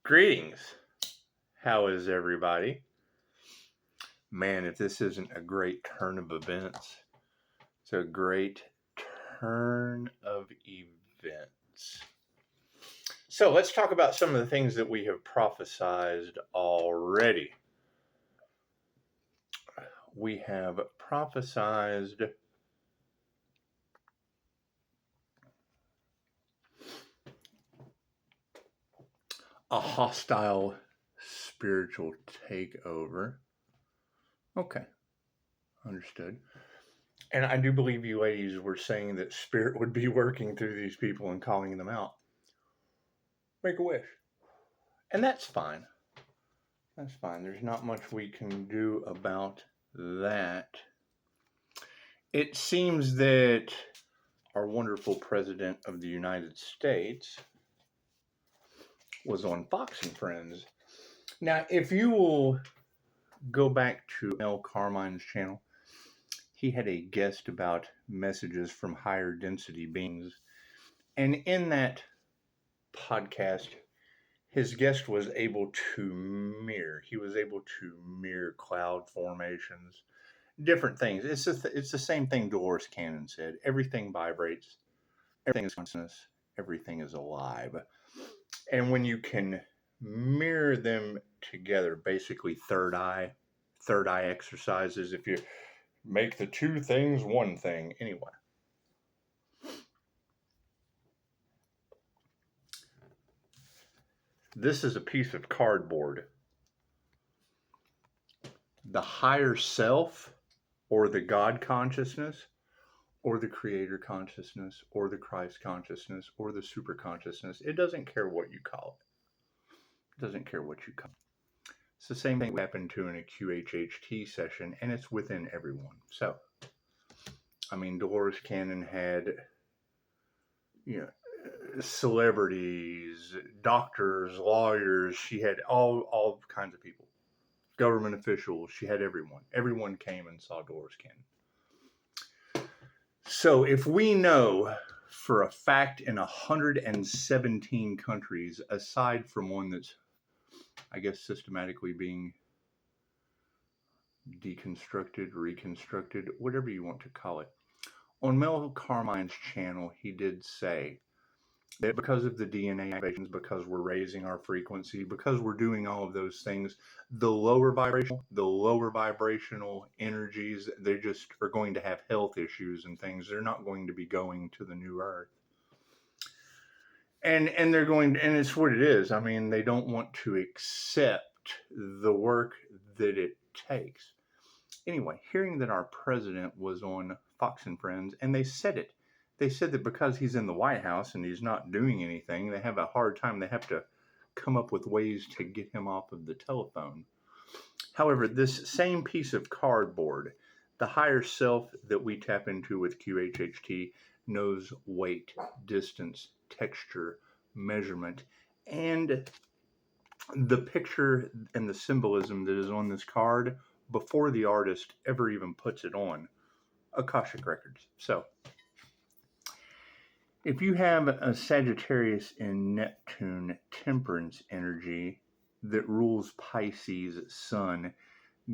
Greetings. How is everybody? Man, if this isn't a great turn of events, it's a great turn of events. So let's talk about some of the things that we have prophesized already. We have prophesized a hostile spiritual takeover. Okay, understood. And I do believe you ladies were saying that spirit would be working through these people and calling them out. Make a wish. And that's fine. That's fine. There's not much we can do about that. It seems that our wonderful President of the United States was on Fox and Friends. Now, if you will go back to Mel Carmine's channel, he had a guest about messages from higher density beings. And in that podcast, his guest was able to mirror. He was able to mirror cloud formations, different things. It's the same thing Dolores Cannon said. Everything vibrates. Everything is consciousness. Everything is alive. And when you can mirror them together, basically third eye exercises, if you make the two things one thing. Anyway. This is a piece of cardboard. The higher self, or the God consciousness, or the Creator consciousness, or the Christ consciousness, or the super consciousness. It doesn't care what you call it. It doesn't care what you call it. It's the same thing we happened to in a QHHT session, and it's within everyone. So, I mean, Dolores Cannon had, celebrities, doctors, lawyers. She had all kinds of people. Government officials. She had everyone. Everyone came and saw Dolores Cannon. So if we know for a fact in 117 countries, aside from one that's, I guess, systematically being deconstructed, reconstructed, whatever you want to call it. On Mel Carmine's channel, he did say that because of the DNA activations, because we're raising our frequency, because we're doing all of those things, the lower vibrational energies, they just are going to have health issues and things. They're not going to be going to the new earth. And they're going to, and it's what it is. I mean, they don't want to accept the work that it takes. Anyway, hearing that our president was on Fox and Friends, and they said it. They said that because he's in the White House and he's not doing anything, they have a hard time. They have to come up with ways to get him off of the telephone. However, this same piece of cardboard, the higher self that we tap into with QHHT, knows weight, distance, texture, measurement, and the picture and the symbolism that is on this card before the artist ever even puts it on. Akashic Records. So, if you have a Sagittarius and Neptune temperance energy that rules Pisces sun,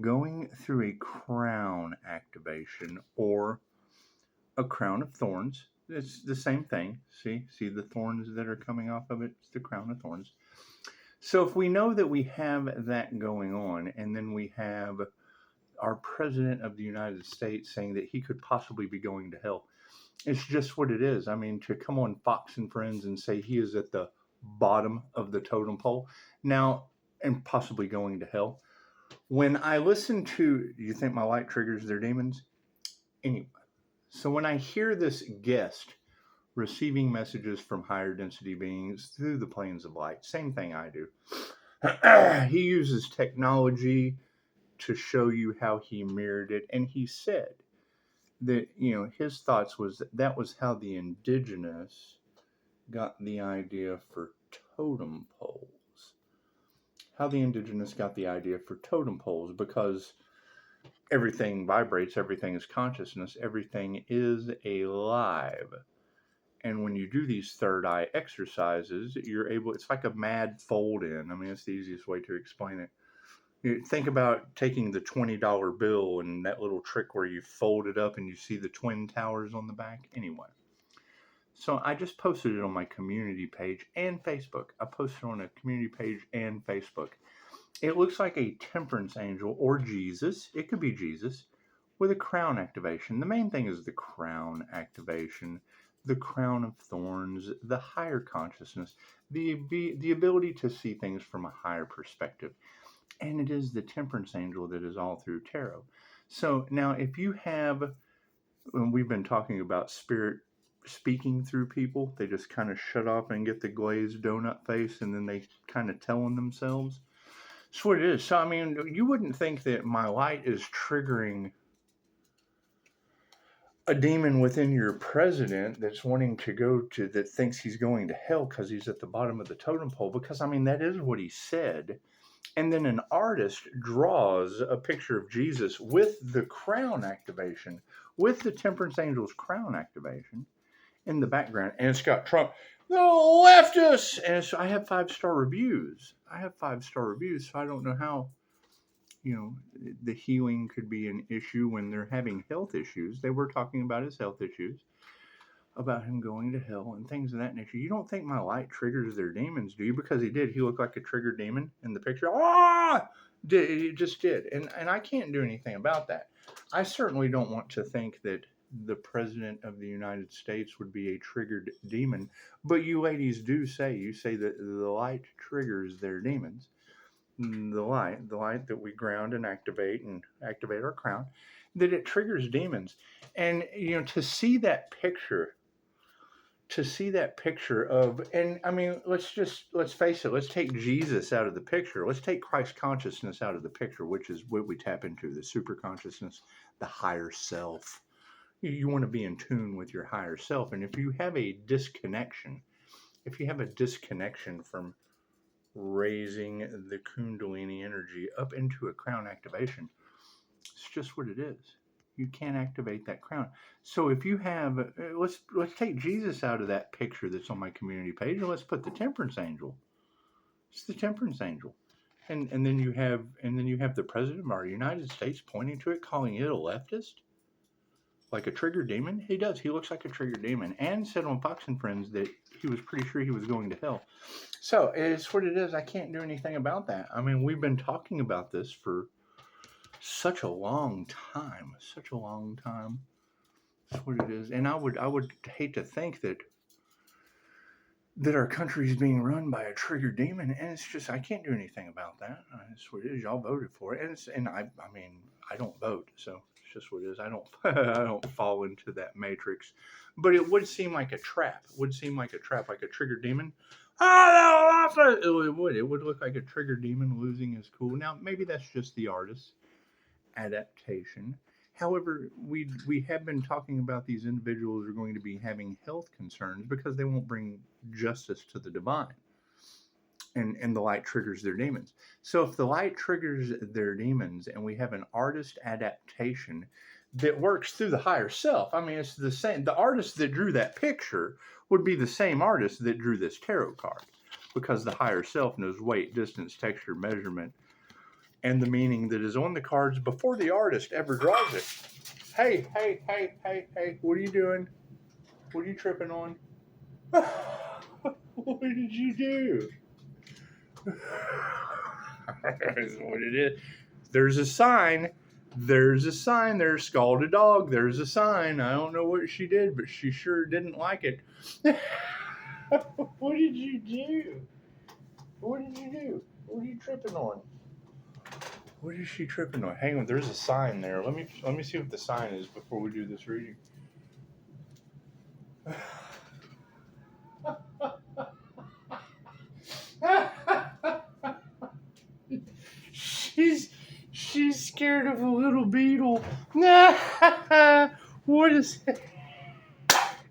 going through a crown activation or a crown of thorns, it's the same thing. See the thorns that are coming off of it? It's the crown of thorns. So if we know that we have that going on, and then we have our President of the United States saying that he could possibly be going to hell, it's just what it is. I mean, to come on Fox and Friends and say he is at the bottom of the totem pole now and possibly going to hell. When I listen to, you think my light triggers their demons? Anyway, so when I hear this guest receiving messages from higher density beings through the planes of light, same thing I do. He uses technology to show you how he mirrored it, and he said that, his thoughts was that was how the indigenous got the idea for totem poles. How the indigenous got the idea for totem poles, because everything vibrates, everything is consciousness, everything is alive. And when you do these third eye exercises, you're able, it's like a mad fold in. I mean, it's the easiest way to explain it. Think about taking the $20 bill and that little trick where you fold it up and you see the twin towers on the back. Anyway, so I just posted it on my community page and Facebook. I posted it on a community page and Facebook. It looks like a temperance angel or Jesus. It could be Jesus with a crown activation. The main thing is the crown activation, the crown of thorns, the higher consciousness, the ability to see things from a higher perspective. And it is the temperance angel that is all through tarot. So now if you have, when we've been talking about spirit speaking through people, they just kind of shut off and get the glazed donut face and then they kind of tell on themselves. That's what it is. So I mean, you wouldn't think that my light is triggering a demon within your president that's wanting to go to, that thinks he's going to hell because he's at the bottom of the totem pole, because I mean that is what he said. And then an artist draws a picture of Jesus with the crown activation, with the temperance angel's crown activation in the background, and it's got Trump, the leftists, and so I have 5-star reviews. So I don't know how, the healing could be an issue when they're having health issues. They were talking about his health issues, about him going to hell and things of that nature. You don't think my light triggers their demons, do you? Because he did. He looked like a triggered demon in the picture. It just did. And I can't do anything about that. I certainly don't want to think that the President of the United States would be a triggered demon. But you ladies do say, that the light triggers their demons. The light that we ground and activate our crown, that it triggers demons. And, to see that picture of, and I mean, let's face it, let's take Jesus out of the picture. Let's take Christ consciousness out of the picture, which is what we tap into, the super consciousness, the higher self. You want to be in tune with your higher self. And if you have a disconnection from raising the Kundalini energy up into a crown activation, it's just what it is. You can't activate that crown. So if you have, let's take Jesus out of that picture that's on my community page, and let's put the temperance angel. It's the temperance angel, and then you have the president of our United States pointing to it, calling it a leftist, like a triggered demon. He does. He looks like a triggered demon, and said on Fox and Friends that he was pretty sure he was going to hell. So it's what it is. I can't do anything about that. I mean, we've been talking about this for such a long time. That's what it is. And I would hate to think that our country is being run by a triggered demon, and it's just, I can't do anything about that. That's what it is. Y'all voted for it, and I mean, I don't vote, so it's just what it is. I don't I don't fall into that matrix, but it would seem like a trap. Like a triggered demon. It would look like a triggered demon losing his cool. Now maybe that's just the artist adaptation. However, we have been talking about these individuals are going to be having health concerns because they won't bring justice to the divine. And the light triggers their demons. So if the light triggers their demons and we have an artist adaptation that works through the higher self, I mean, it's the same. The artist that drew that picture would be the same artist that drew this tarot card, because the higher self knows weight, distance, texture, measurement, and the meaning that is on the cards before the artist ever draws it. Hey, what are you doing? What are you tripping on? What did you do? That's what it is. There's a sign. There's scalded dog. There's a sign. I don't know what she did, but she sure didn't like it. What did you do? What are you tripping on? What is she tripping on? Hang on, there's a sign there. Let me see what the sign is before we do this reading. She's scared of a little beetle. What is it?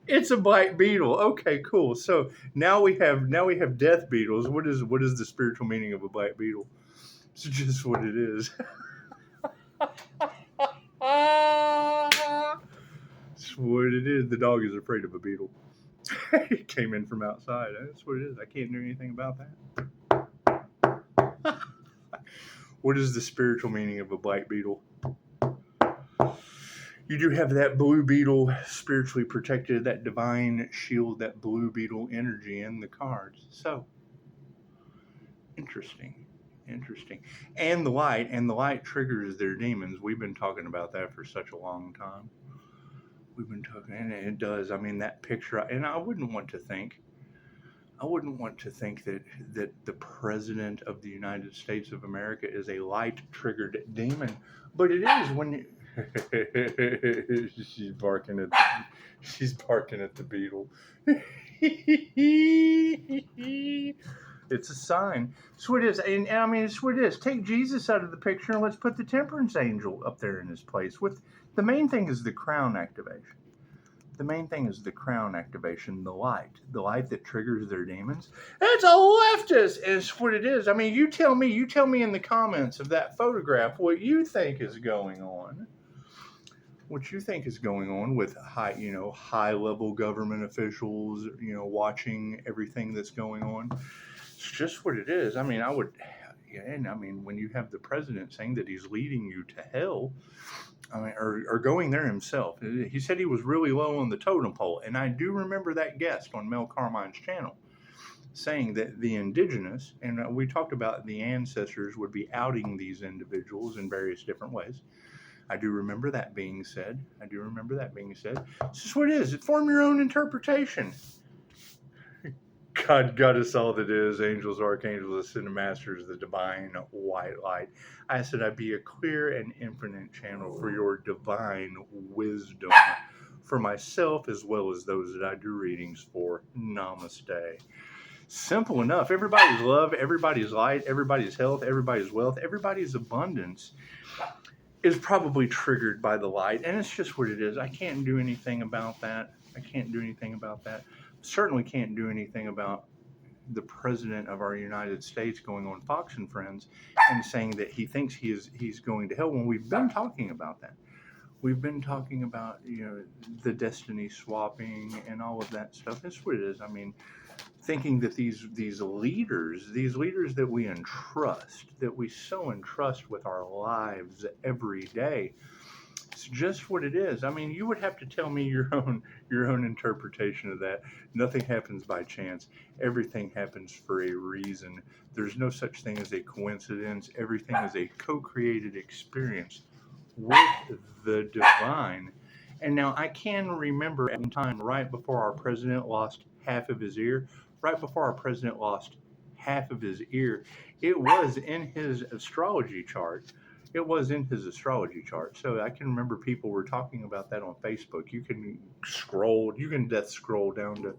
It's a black beetle. Okay, cool. So now we have death beetles. What is the spiritual meaning of a black beetle? It's just what it is. It's what it is. The dog is afraid of a beetle. It came in from outside. That's what it is. I can't do anything about that. What is the spiritual meaning of a black beetle? You do have that blue beetle spiritually protected, that divine shield, that blue beetle energy in the cards. So, interesting. And the light triggers their demons. We've been talking about that for such a long time. And it does. I mean, that picture, and I wouldn't want to think that the president of the United States of America is a light triggered demon, but it is when she's barking at the beetle. It's a sign. So it is, and I mean, it's what it is. Take Jesus out of the picture and let's put the temperance angel up there in his place. With the main thing is the crown activation. The light that triggers their demons. It's a leftist. It's what it is. I mean, you tell me in the comments of that photograph what you think is going on. What you think is going on with high level government officials, watching everything that's going on. It's just what it is. I mean, when you have the president saying that he's leading you to hell, or going there himself. He said he was really low on the totem pole. And I do remember that guest on Mel Carmine's channel saying that the indigenous, and we talked about the ancestors would be outing these individuals in various different ways. I do remember that being said. It's just what it is. Form your own interpretation. God got us all that is, angels, archangels, ascended masters, the divine white light. I said I'd be a clear and infinite channel for your divine wisdom, for myself as well as those that I do readings for. Namaste. Simple enough. Everybody's love, everybody's light, everybody's health, everybody's wealth, everybody's abundance is probably triggered by the light, and it's just what it is. I can't do anything about that. Certainly can't do anything about the president of our United States going on Fox and Friends and saying that he thinks he's going to hell when we've been talking about that. We've been talking about the destiny swapping and all of that stuff. That's what it is. I mean, thinking that these leaders that we so entrust with our lives every day. It's just what it is. I mean, you would have to tell me your own interpretation of that. Nothing happens by chance. Everything happens for a reason. There's no such thing as a coincidence. Everything is a co-created experience with the divine. And now I can remember at one time right before our president lost half of his ear, it was in his astrology chart. So I can remember people were talking about that on Facebook. You can death scroll down to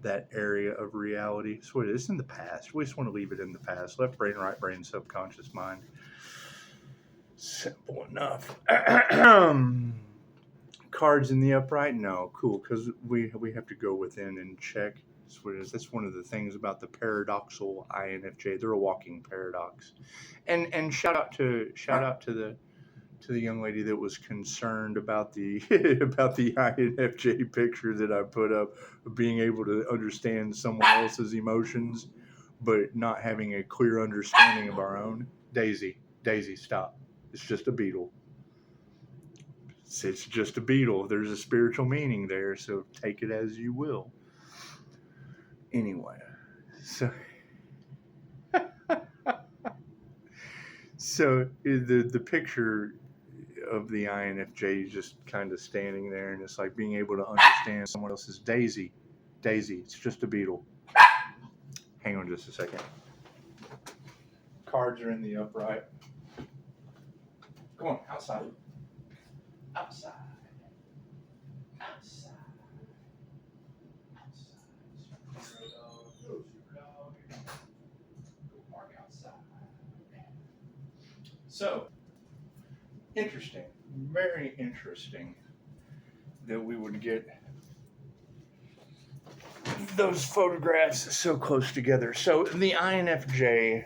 that area of reality. So it's in the past. We just want to leave it in the past. Left brain, right brain, subconscious mind. Simple enough. Cards in the upright? No. Cool, because we have to go within and check. That's one of the things about the paradoxal INFJ. They're a walking paradox. And shout out to the young lady that was concerned about the about the INFJ picture that I put up, of being able to understand someone else's emotions, but not having a clear understanding of our own. Daisy, stop. It's just a beetle. It's just a beetle. There's a spiritual meaning there, so take it as you will. Anyway, so the picture of the INFJ is just kind of standing there, and it's like being able to understand someone else's. Daisy, it's just a beetle. Hang on just a second. Cards are in the upright. Come on, outside. So, interesting, very interesting that we would get those photographs so close together. So the INFJ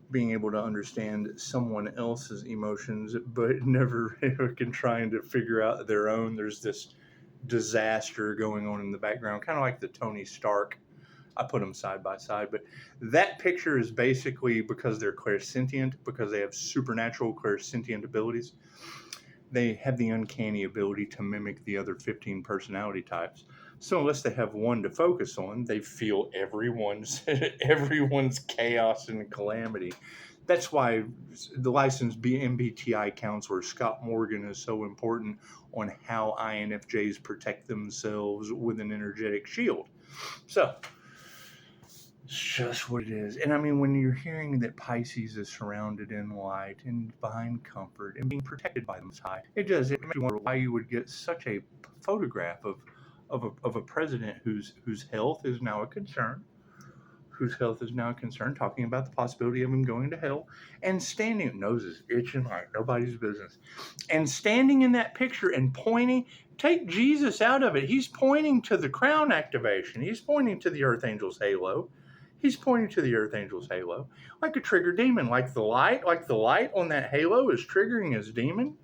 being able to understand someone else's emotions, but never can trying to figure out their own. There's this disaster going on in the background, kind of like the Tony Stark. I put them side by side, but that picture is basically because they're clairsentient, because they have supernatural clairsentient abilities. They have the uncanny ability to mimic the other 15 personality types. So unless they have one to focus on, they feel everyone's everyone's chaos and calamity. That's why the licensed MBTI counselor Scott Morgan is so important on how INFJs protect themselves with an energetic shield. So it's just what it is. And I mean, when you're hearing that Pisces is surrounded in light and divine comfort and being protected by the Most High, it makes you wonder why you would get such a photograph of a president whose health is now a concern, talking about the possibility of him going to hell, and standing, noses itching like nobody's business, and standing in that picture and pointing. Take Jesus out of it. He's pointing to the crown activation. He's pointing to the Earth Angel's halo. He's pointing to the Earth Angel's halo, like a trigger demon, like the light on that halo is triggering his demon.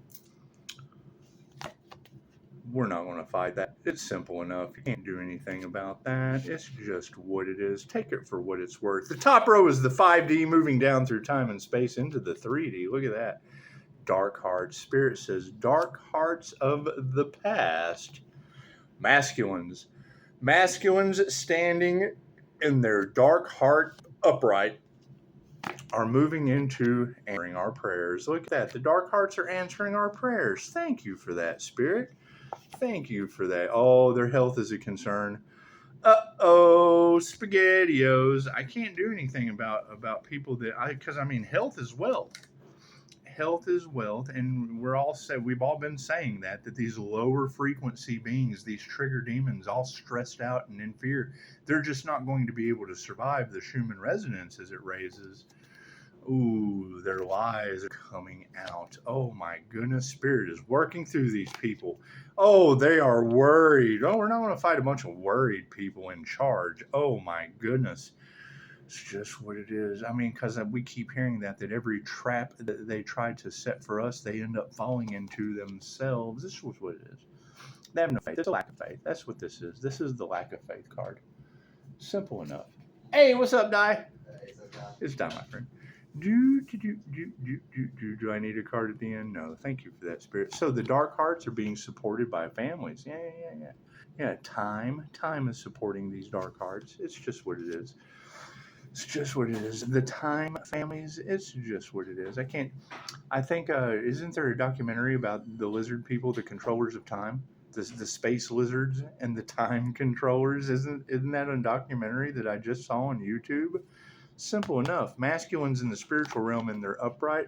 We're not going to fight that. It's simple enough. You can't do anything about that. It's just what it is. Take it for what it's worth. The top row is the 5D moving down through time and space into the 3D. Look at that. Dark hearts. Spirit says dark hearts of the past. Masculines standing in their dark heart upright are moving into answering our prayers. Look at that. The dark hearts are answering our prayers. Thank you for that, Spirit. Thank you for that. Oh, their health is a concern. SpaghettiOs. I can't do anything about people because health is wealth. Health is wealth, and we've all been saying that these lower frequency beings, these trigger demons, all stressed out and in fear, they're just not going to be able to survive the Schumann resonance as it raises. Ooh, their lies are coming out. Oh my goodness, Spirit is working through these people. Oh, they are worried. Oh, we're not going to fight a bunch of worried people in charge. Oh my goodness. It's just what it is. Because we keep hearing that every trap that they tried to set for us, they end up falling into themselves. This is what it is. They have no faith. It's a lack of faith. That's what this is. This is the lack of faith card. Simple enough. Hey, what's up, Di? It's Di, my friend. Do I need a card at the end? No, thank you for that, Spirit. So the dark hearts are being supported by families. Yeah. Time is supporting these dark hearts. It's just what it is. It's just what it is. The time families, it's just what it is. I think, isn't there a documentary about the lizard people, the controllers of time? The space lizards and the time controllers? Isn't that a documentary that I just saw on YouTube? Simple enough. Masculines in the spiritual realm in their upright.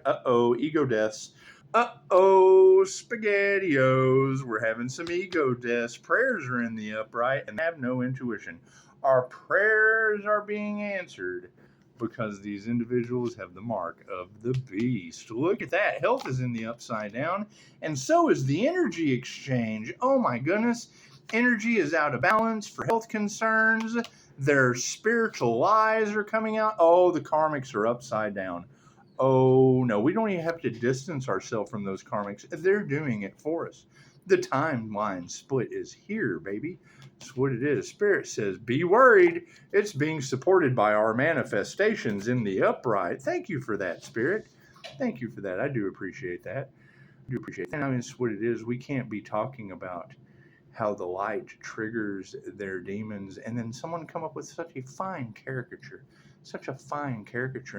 Ego deaths. SpaghettiOs. We're having some ego deaths. Prayers are in the upright and have no intuition. Our prayers are being answered because these individuals have the mark of the beast. Look at that. Health is in the upside down, and so is the energy exchange. Oh my goodness. Energy is out of balance for health concerns. Their spiritual lies are coming out. Oh, the karmics are upside down. Oh, no, we don't even have to distance ourselves from those karmics. They're doing it for us. The timeline split is here, baby. That's what it is. Spirit says, be worried. It's being supported by our manifestations in the upright. Thank you for that, Spirit. Thank you for that. I do appreciate that. It's what it is. We can't be talking about how the light triggers their demons, and then someone come up with such a fine caricature.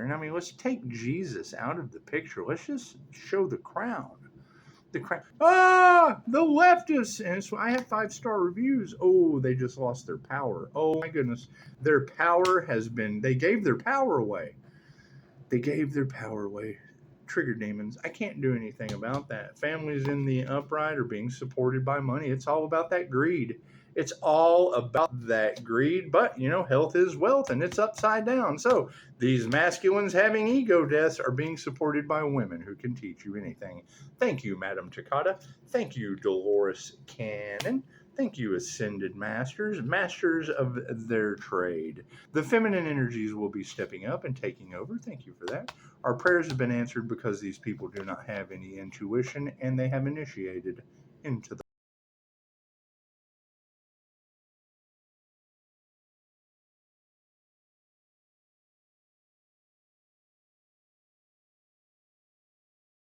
And let's take Jesus out of the picture. Let's just show the crown. The leftists. And so I have 5-star reviews. Oh, they just lost their power. Oh my goodness. Their power they gave their power away. Trigger demons. I can't do anything about that. Families in the upright are being supported by money. It's all about that greed. But health is wealth, and it's upside down. So these masculines having ego deaths are being supported by women who can teach you anything. Thank you, Madam Takata. Thank you, Dolores Cannon. Thank you, Ascended Masters of their trade. The feminine energies will be stepping up and taking over. Thank you for that. Our prayers have been answered because these people do not have any intuition, and they have initiated into the